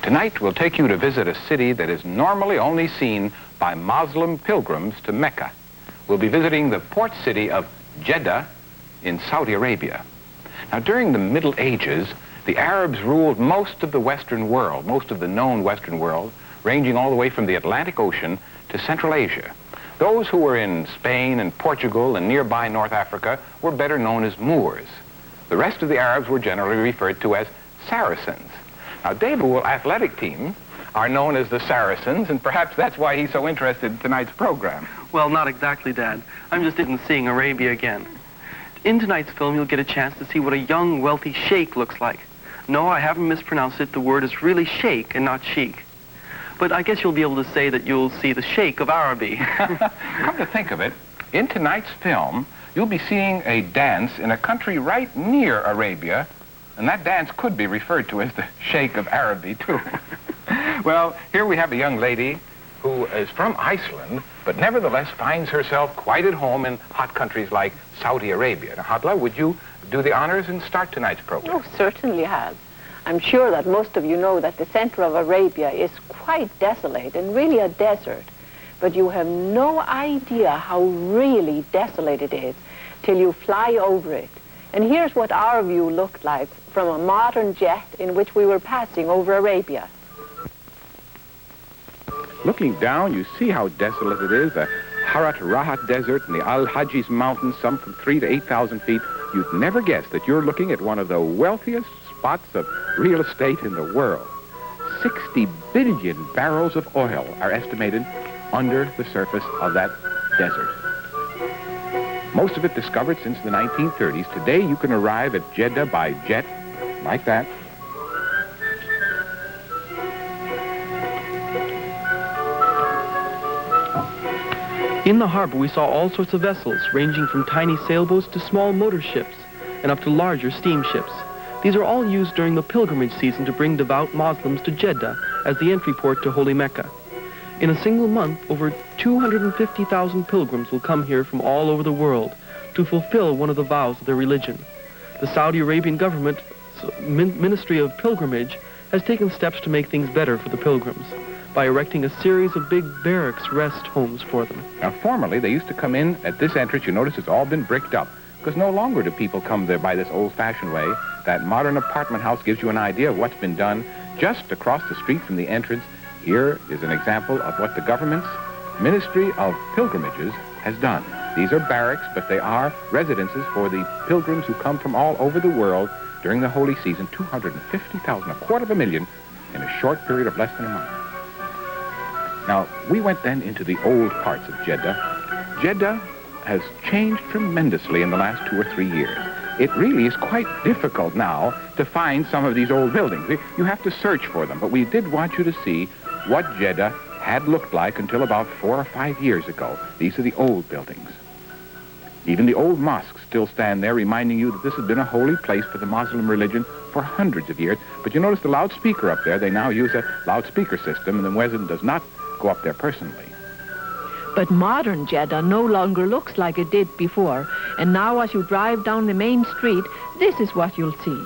Tonight, we'll take you to visit a city that is normally only seen by Muslim pilgrims to Mecca. We'll be visiting the port city of Jeddah in Saudi Arabia. Now, during the Middle Ages, the Arabs ruled most of the Western world, most of the known Western world, ranging all the way from the Atlantic Ocean to Central Asia. Those who were in Spain and Portugal and nearby North Africa were better known as Moors. The rest of the Arabs were generally referred to as Saracens. Now, Daboul athletic team are known as the Saracens, and perhaps that's why he's so interested in tonight's program. Well, not exactly, Dad. I'm just interested in seeing Arabia again. In tonight's film, you'll get a chance to see what a young, wealthy sheikh looks like. No, I haven't mispronounced it. The word is really sheikh and not chic. But I guess you'll be able to say that you'll see the sheikh of Araby. Come to think of it, in tonight's film, you'll be seeing a dance in a country right near Arabia, and that dance could be referred to as the Sheikh of Araby, too. Well, here we have a young lady who is from Iceland, but nevertheless finds herself quite at home in hot countries like Saudi Arabia. Now, Hadla, would you do the honors and start tonight's program? Oh, certainly has. I'm sure that most of you know that the center of Arabia is quite desolate and really a desert. But you have no idea how really desolate it is till you fly over it. And here's what our view looked like from a modern jet in which we were passing over Arabia. Looking down, you see how desolate it is, the Harat Rahat Desert and the Al-Hajjis Mountains, some from 3,000 to 8,000 feet. You'd never guess that you're looking at one of the wealthiest spots of real estate in the world. 60 billion barrels of oil are estimated under the surface of that desert. Most of it discovered since the 1930s. Today, you can arrive at Jeddah by jet, like that. In the harbor, we saw all sorts of vessels, ranging from tiny sailboats to small motor ships, and up to larger steamships. These are all used during the pilgrimage season to bring devout Muslims to Jeddah as the entry port to Holy Mecca. In a single month, over 250,000 pilgrims will come here from all over the world to fulfill one of the vows of their religion. The Saudi Arabian government Ministry of Pilgrimage has taken steps to make things better for the pilgrims by erecting a series of big barracks rest homes for them. Now, formerly, they used to come in at this entrance. You notice it's all been bricked up, because no longer do people come there by this old-fashioned way. That modern apartment house gives you an idea of what's been done just across the street from the entrance. Here is an example of what the government's Ministry of Pilgrimages has done. These are barracks, but they are residences for the pilgrims who come from all over the world during the holy season. 250,000, 250,000 in a short period of less than a month. Now, we went then into the old parts of Jeddah. Jeddah has changed tremendously in the last 2 or 3 years. It really is quite difficult now to find some of these old buildings. You have to search for them, but we did want you to see what Jeddah had looked like until about 4 or 5 years ago. These are the old buildings. Even the old mosques still stand there, reminding you that this has been a holy place for the Muslim religion for hundreds of years. But you notice the loudspeaker up there. They now use a loudspeaker system, and the muezzin does not go up there personally. But modern Jeddah no longer looks like it did before. And now as you drive down the main street, this is what you'll see.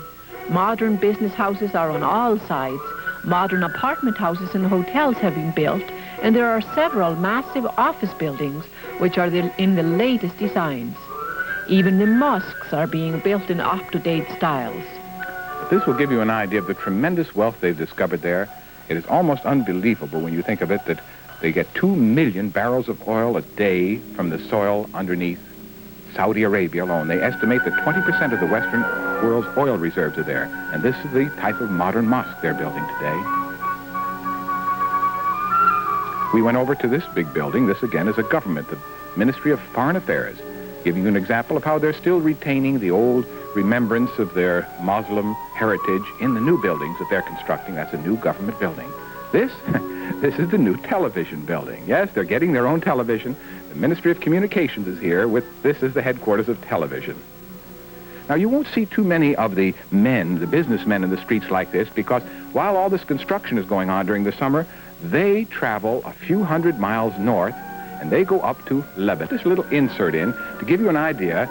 Modern business houses are on all sides. Modern apartment houses and hotels have been built. And there are several massive office buildings which are in the latest designs. Even the mosques are being built in up-to-date styles. This will give you an idea of the tremendous wealth they've discovered there. It is almost unbelievable when you think of it that they get 2 million barrels of oil a day from the soil underneath Saudi Arabia alone. They estimate that 20% of the Western world's oil reserves are there. And this is the type of modern mosque they're building today. We went over to this big building. This, again, is a government, the Ministry of Foreign Affairs, giving you an example of how they're still retaining the old remembrance of their Muslim heritage in the new buildings that they're constructing. That's a new government building. This is the new television building. Yes, they're getting their own television. The Ministry of Communications is here with this is the headquarters of television. Now, you won't see too many of the men, the businessmen in the streets like this, because while all this construction is going on during the summer, they travel a few hundred miles north, and they go up to Lebanon. This little insert in to give you an idea,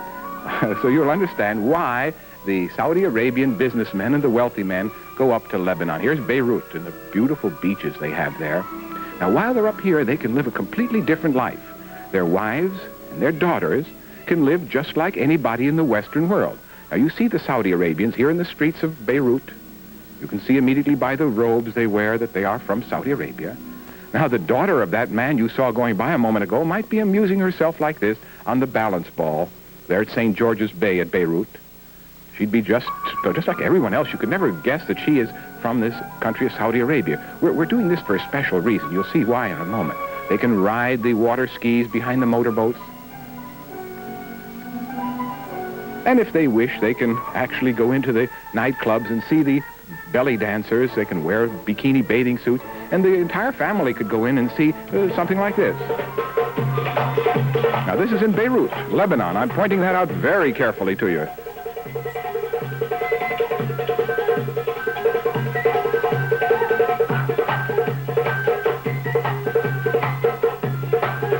so you'll understand why the Saudi Arabian businessmen and the wealthy men go up to Lebanon. Here's Beirut and the beautiful beaches they have there. Now, while they're up here, they can live a completely different life. Their wives and their daughters can live just like anybody in the Western world. Now, you see the Saudi Arabians here in the streets of Beirut. You can see immediately by the robes they wear that they are from Saudi Arabia. Now, the daughter of that man you saw going by a moment ago might be amusing herself like this on the balance ball there at St. George's Bay at Beirut. She'd be just like everyone else. You could never guess that she is from this country of Saudi Arabia. We're doing this for a special reason. You'll see why in a moment. They can ride the water skis behind the motorboats. And if they wish, they can actually go into the nightclubs and see the belly dancers. They can wear bikini bathing suits. And the entire family could go in and see something like this. Now, this is in Beirut, Lebanon. I'm pointing that out very carefully to you.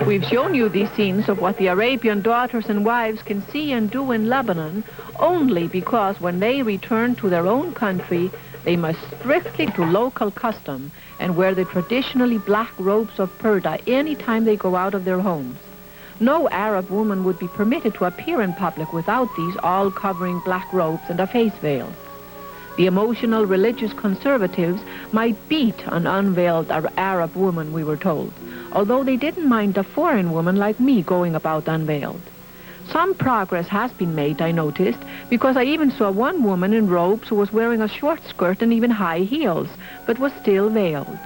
We've shown you these scenes of what the Arabian daughters and wives can see and do in Lebanon only because when they return to their own country, they must strictly to local custom and wear the traditionally black robes of purdah any time they go out of their homes. No Arab woman would be permitted to appear in public without these all-covering black robes and a face veil. The emotional religious conservatives might beat an unveiled Arab woman, we were told, although they didn't mind a foreign woman like me going about unveiled. Some progress has been made, I noticed, because I even saw one woman in robes who was wearing a short skirt and even high heels, but was still veiled.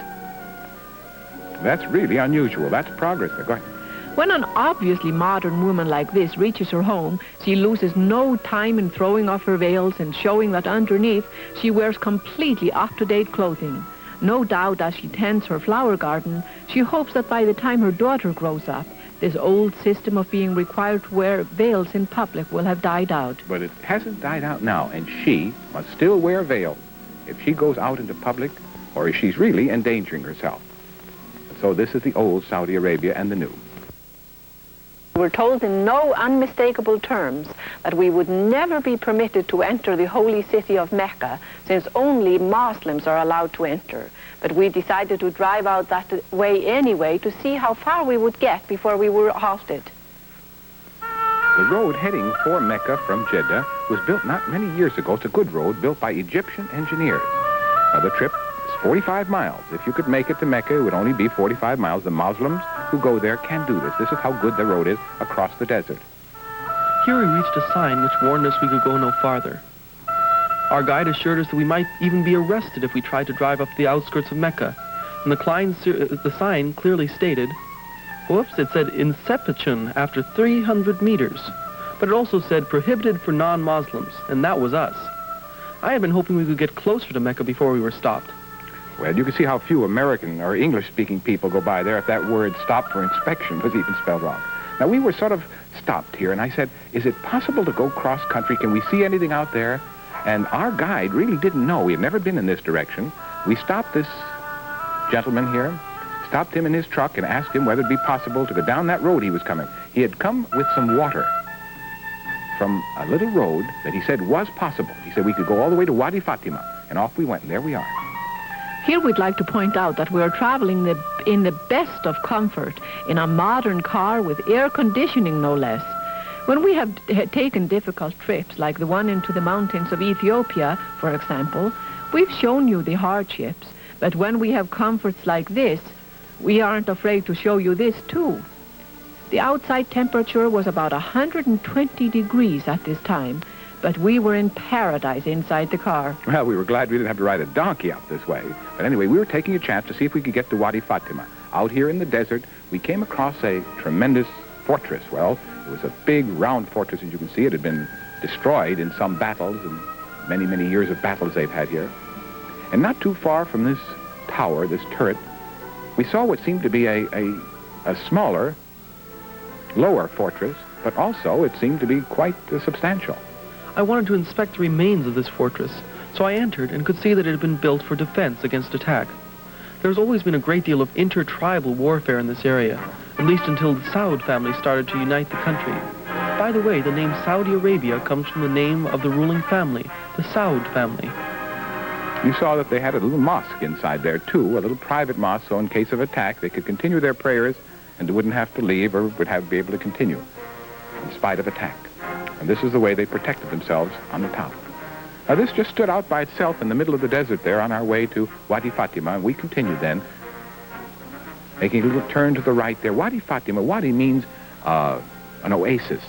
That's really unusual. That's progress. Go ahead. When an obviously modern woman like this reaches her home, she loses no time in throwing off her veils and showing that underneath she wears completely up-to-date clothing. No doubt as she tends her flower garden, she hopes that by the time her daughter grows up, this old system of being required to wear veils in public will have died out. But it hasn't died out now, and she must still wear veils if she goes out into public or if she's really endangering herself. So this is the old Saudi Arabia and the new. We were told in no unmistakable terms that we would never be permitted to enter the holy city of Mecca, since only Muslims are allowed to enter. But we decided to drive out that way anyway to see how far we would get before we were halted. The road heading for Mecca from Jeddah was built not many years ago. It's a good road built by Egyptian engineers. Now, the trip is 45 miles. If you could make it to Mecca, it would only be 45 miles. The Muslims who go there can do this. This is how good the road is across the desert. Here we reached a sign which warned us we could go no farther. Our guide assured us that we might even be arrested if we tried to drive up the outskirts of Mecca. And the sign clearly stated, whoops, it said Inception after 300 meters. But it also said prohibited for non-Muslims, and that was us. I had been hoping we could get closer to Mecca before we were stopped. Well, you can see how few American or English-speaking people go by there if that word stop for inspection was even spelled wrong. Now, we were sort of stopped here, and I said, is it possible to go cross-country? Can we see anything out there? And our guide really didn't know. We had never been in this direction. We stopped this gentleman here, stopped him in his truck, and asked him whether it would be possible to go down that road he was coming. He had come with some water from a little road that he said was possible. He said we could go all the way to Wadi Fatima, and off we went, and there we are. Here we'd like to point out that we are traveling in the best of comfort in a modern car with air conditioning, no less. When we have taken difficult trips, like the one into the mountains of Ethiopia, for example, we've shown you the hardships. But when we have comforts like this, we aren't afraid to show you this too. The outside temperature was about 120 degrees at this time, but we were in paradise inside the car. Well, we were glad we didn't have to ride a donkey out this way. But anyway, we were taking a chance to see if we could get to Wadi Fatima. Out here in the desert, we came across a tremendous fortress. Well, it was a big, round fortress, as you can see. It had been destroyed in some battles, and many, many years of battles they've had here. And not too far from this tower, this turret, we saw what seemed to be a smaller, lower fortress, but also it seemed to be quite substantial. I wanted to inspect the remains of this fortress, so I entered and could see that it had been built for defense against attack. There's always been a great deal of inter-tribal warfare in this area, at least until the Saud family started to unite the country. By the way, the name Saudi Arabia comes from the name of the ruling family, the Saud family. You saw that they had a little mosque inside there, too, a little private mosque, so in case of attack, they could continue their prayers and they wouldn't have to leave or be able to continue in spite of attack. And this is the way they protected themselves on the top. Now, this just stood out by itself in the middle of the desert there on our way to Wadi Fatima, and we continued then, making a little turn to the right there. Wadi Fatima, Wadi means an oasis.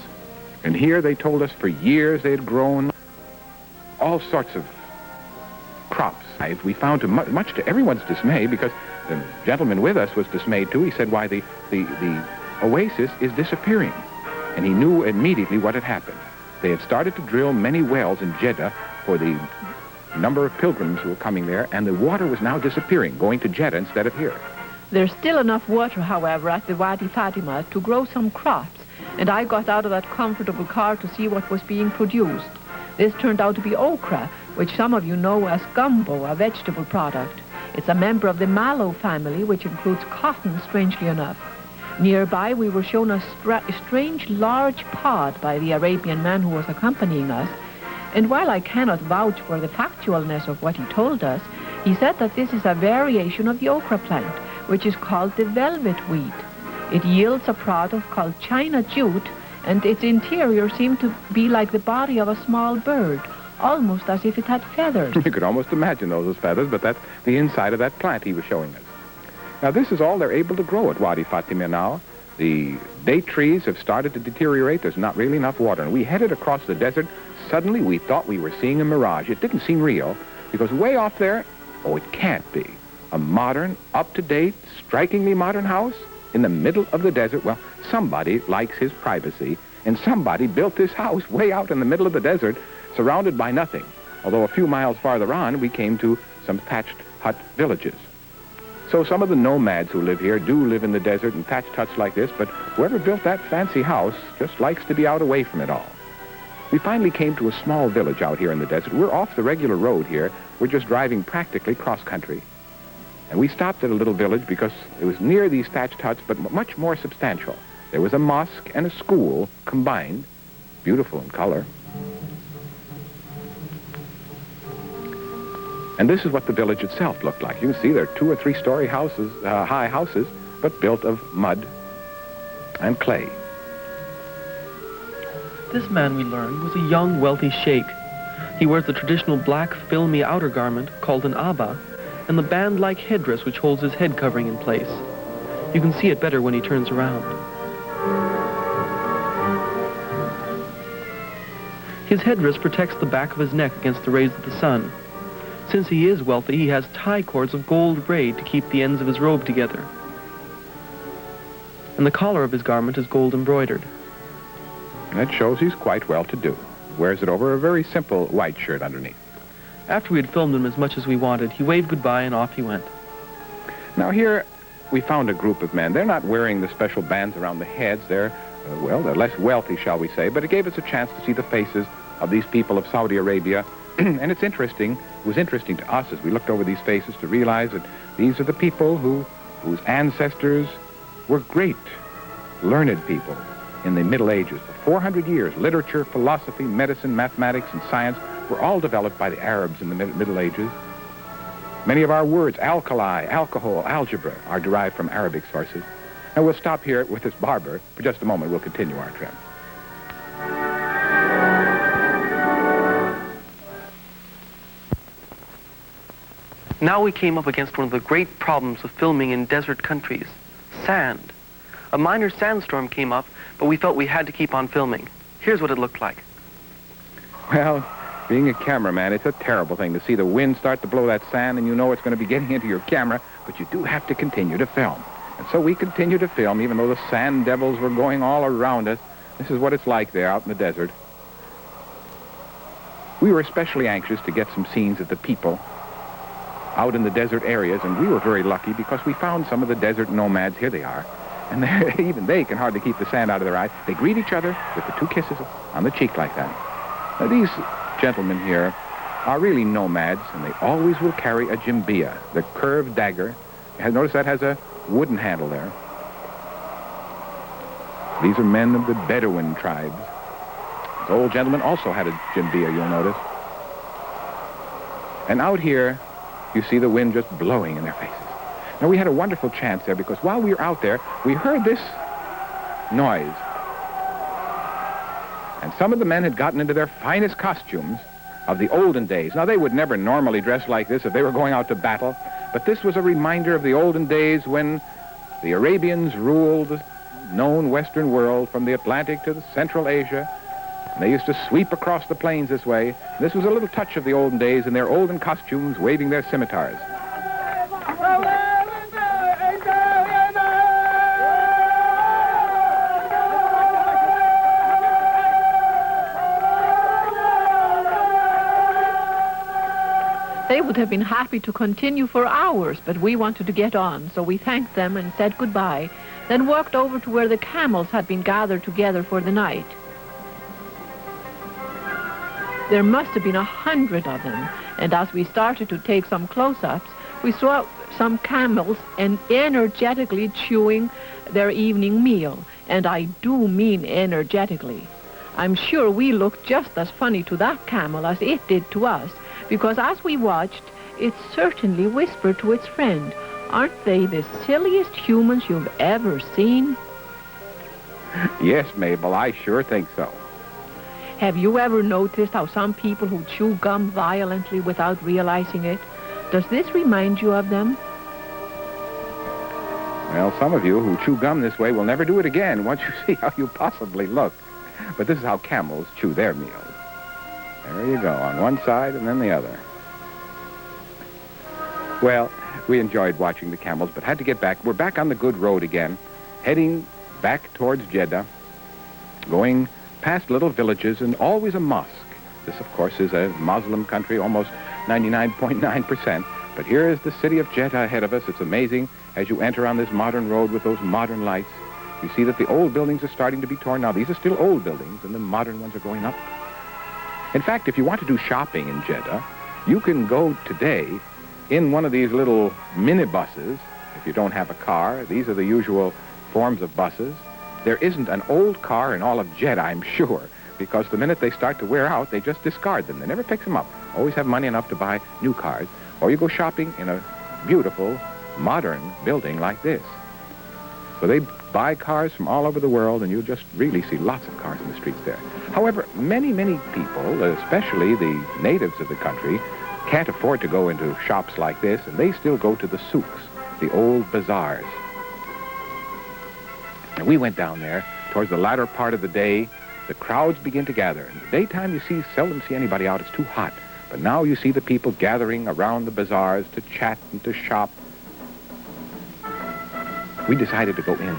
And here they told us for years they had grown all sorts of crops. We found much to everyone's dismay, because the gentleman with us was dismayed too. He said, why, the oasis is disappearing. And he knew immediately what had happened. They had started to drill many wells in Jeddah for the number of pilgrims who were coming there, and the water was now disappearing, going to Jeddah instead of here. There's still enough water, however, at the Wadi Fatima to grow some crops, and I got out of that comfortable car to see what was being produced. This turned out to be okra, which some of you know as gumbo, a vegetable product. It's a member of the mallow family, which includes cotton, strangely enough. Nearby, we were shown a strange large pod by the Arabian man who was accompanying us, and while I cannot vouch for the factualness of what he told us, he said that this is a variation of the okra plant, which is called the velvet wheat. It yields a product called China jute, and its interior seemed to be like the body of a small bird, almost as if it had feathers. You could almost imagine those as feathers, but that's the inside of that plant he was showing us. Now, this is all they're able to grow at Wadi Fatima now. The date trees have started to deteriorate. There's not really enough water. And we headed across the desert. Suddenly, we thought we were seeing a mirage. It didn't seem real, because way off there, oh, it can't be, a modern, up-to-date, strikingly modern house in the middle of the desert. Well, somebody likes his privacy, and somebody built this house way out in the middle of the desert, surrounded by nothing. Although a few miles farther on, we came to some thatched hut villages. So some of the nomads who live here do live in the desert in thatched huts like this, but whoever built that fancy house just likes to be out away from it all. We finally came to a small village out here in the desert. We're off the regular road here. We're just driving practically cross-country. And we stopped at a little village because it was near these thatched huts, but much more substantial. There was a mosque and a school combined, beautiful in color. And this is what the village itself looked like. You can see there are 2 or 3 story houses, high houses, but built of mud and clay. This man, we learned, was a young, wealthy sheikh. He wears the traditional black, filmy outer garment called an abba, and the band-like headdress which holds his head covering in place. You can see it better when he turns around. His headdress protects the back of his neck against the rays of the sun. Since he is wealthy, he has tie cords of gold braid to keep the ends of his robe together. And the collar of his garment is gold embroidered. That shows he's quite well-to-do. Wears it over a very simple white shirt underneath. After we had filmed him as much as we wanted, he waved goodbye and off he went. Now here, we found a group of men. They're not wearing the special bands around the heads. They're less wealthy, shall we say, but it gave us a chance to see the faces of these people of Saudi Arabia. And it's interesting, it was interesting to us as we looked over these faces to realize that these are the people whose ancestors were great, learned people in the Middle Ages. For 400 years, literature, philosophy, medicine, mathematics, and science were all developed by the Arabs in the Middle Ages. Many of our words, alkali, alcohol, algebra, are derived from Arabic sources. And we'll stop here with this barber. For just a moment, we'll continue our trip. Now we came up against one of the great problems of filming in desert countries, sand. A minor sandstorm came up, but we felt we had to keep on filming. Here's what it looked like. Well, being a cameraman, it's a terrible thing to see the wind start to blow that sand, and you know it's going to be getting into your camera, but you do have to continue to film. And so we continued to film, even though the sand devils were going all around us. This is what it's like there out in the desert. We were especially anxious to get some scenes of the people out in the desert areas, and we were very lucky because we found some of the desert nomads. Here they are. And even they can hardly keep the sand out of their eyes. They greet each other with the 2 kisses on the cheek like that. Now, these gentlemen here are really nomads, and they always will carry a jimbiya, the curved dagger. Notice that has a wooden handle there. These are men of the Bedouin tribes. This old gentleman also had a jimbiya, you'll notice. And out here, you see the wind just blowing in their faces. Now, we had a wonderful chance there because while we were out there, we heard this noise. And some of the men had gotten into their finest costumes of the olden days. Now, they would never normally dress like this if they were going out to battle, but this was a reminder of the olden days when the Arabians ruled the known Western world from the Atlantic to the Central Asia. And they used to sweep across the plains this way. This was a little touch of the olden days in their olden costumes, waving their scimitars. They would have been happy to continue for hours, but we wanted to get on, so we thanked them and said goodbye, then walked over to where the camels had been gathered together for the night. There must have been 100 of them, and as we started to take some close-ups, we saw some camels energetically chewing their evening meal, and I do mean energetically. I'm sure we looked just as funny to that camel as it did to us, because as we watched, it certainly whispered to its friend, "Aren't they the silliest humans you've ever seen?" Yes, Mabel, I sure think so. Have you ever noticed how some people who chew gum violently without realizing it? Does this remind you of them? Well, some of you who chew gum this way will never do it again once you see how you possibly look. But this is how camels chew their meals. There you go, on one side and then the other. Well, we enjoyed watching the camels, but had to get back. We're back on the good road again, heading back towards Jeddah, going past little villages and always a mosque. This, of course, is a Muslim country, almost 99.9%. But here is the city of Jeddah ahead of us. It's amazing as you enter on this modern road with those modern lights. You see that the old buildings are starting to be torn now. These are still old buildings, and the modern ones are going up. In fact, if you want to do shopping in Jeddah, you can go today in one of these little minibuses. If you don't have a car, these are the usual forms of buses. There isn't an old car in all of Jeddah, I'm sure, because the minute they start to wear out, they just discard them. They never pick them up. Always have money enough to buy new cars. Or you go shopping in a beautiful, modern building like this. So they buy cars from all over the world, and you'll just really see lots of cars in the streets there. However, many, many people, especially the natives of the country, can't afford to go into shops like this, and they still go to the souks, the old bazaars. And we went down there towards the latter part of the day. The crowds begin to gather. In the daytime, you seldom see anybody out. It's too hot. But now you see the people gathering around the bazaars to chat and to shop. We decided to go in.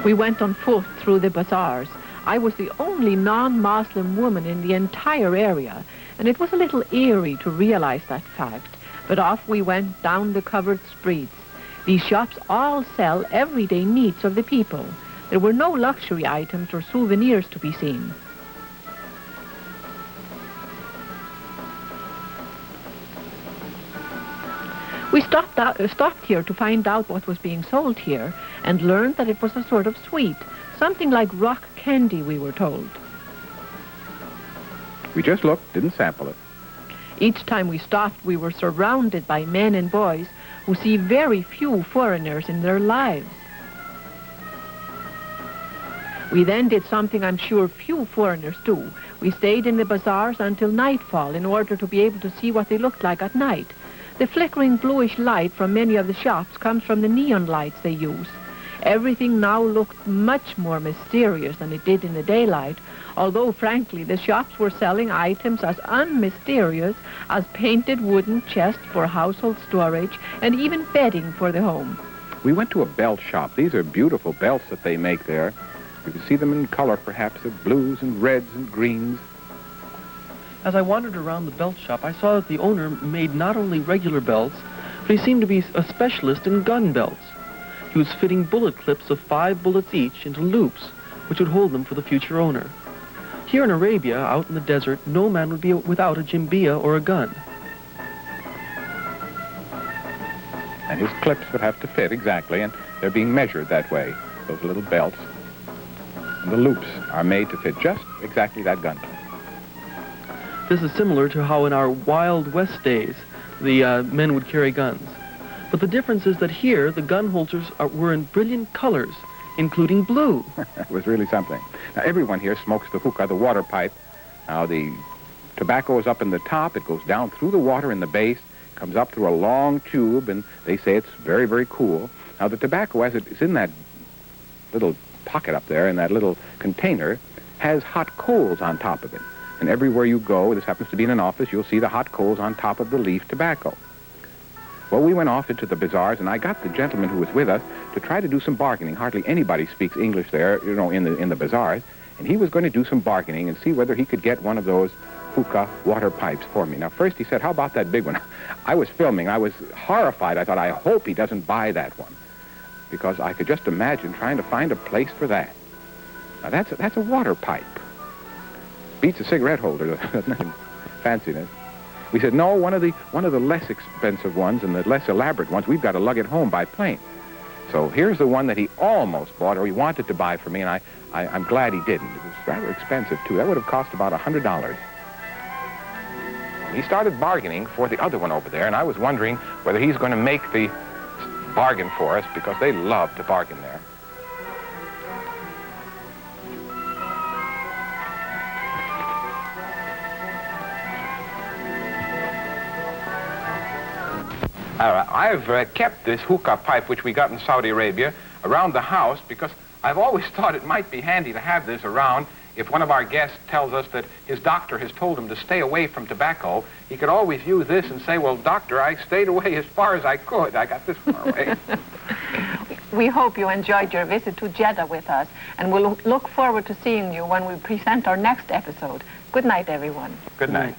We went on foot through the bazaars. I was the only non-Muslim woman in the entire area, and it was a little eerie to realize that fact. But off we went down the covered streets. These shops all sell everyday needs of the people. There were no luxury items or souvenirs to be seen. We stopped here to find out what was being sold here and learned that it was a sort of sweet, something like rock candy, we were told. We just looked, didn't sample it. Each time we stopped, we were surrounded by men and boys who see very few foreigners in their lives. We then did something I'm sure few foreigners do. We stayed in the bazaars until nightfall in order to be able to see what they looked like at night. The flickering bluish light from many of the shops comes from the neon lights they use. Everything now looked much more mysterious than it did in the daylight, although, frankly, the shops were selling items as unmysterious as painted wooden chests for household storage and even bedding for the home. We went to a belt shop. These are beautiful belts that they make there. You can see them in color, perhaps, of blues and reds and greens. As I wandered around the belt shop, I saw that the owner made not only regular belts, but he seemed to be a specialist in gun belts. He was fitting bullet clips of 5 bullets each into loops, which would hold them for the future owner. Here in Arabia, out in the desert, no man would be without a jimbia or a gun. And his clips would have to fit exactly, and they're being measured that way, those little belts. And the loops are made to fit just exactly that gun clip. This is similar to how in our Wild West days, the men would carry guns. But the difference is that here, the gun holsters were in brilliant colors, including blue. It was really something. Now, everyone here smokes the hookah, the water pipe. Now, the tobacco is up in the top. It goes down through the water in the base, comes up through a long tube, and they say it's very, very cool. Now, the tobacco, as it is in that little pocket up there, in that little container, has hot coals on top of it. And everywhere you go, this happens to be in an office, you'll see the hot coals on top of the leaf tobacco. Well, we went off into the bazaars, and I got the gentleman who was with us to try to do some bargaining. Hardly anybody speaks English there, you know, in the bazaars. And he was going to do some bargaining and see whether he could get one of those hookah water pipes for me. Now, first he said, how about that big one? I was filming. I was horrified. I thought, I hope he doesn't buy that one, because I could just imagine trying to find a place for that. Now, that's a water pipe. Beats a cigarette holder. Nothing fanciness. We said, no, one of the less expensive ones and the less elaborate ones, we've got to lug it home by plane. So here's the one that he almost bought, or he wanted to buy for me, and I'm glad he didn't. It was rather expensive, too. That would have cost about $100. He started bargaining for the other one over there, and I was wondering whether he's going to make the bargain for us, because they love to bargain there. I've kept this hookah pipe, which we got in Saudi Arabia, around the house because I've always thought it might be handy to have this around. If one of our guests tells us that his doctor has told him to stay away from tobacco, he could always use this and say, well, doctor, I stayed away as far as I could. I got this far away. We hope you enjoyed your visit to Jeddah with us, and we'll look forward to seeing you when we present our next episode. Good night, everyone. Good night.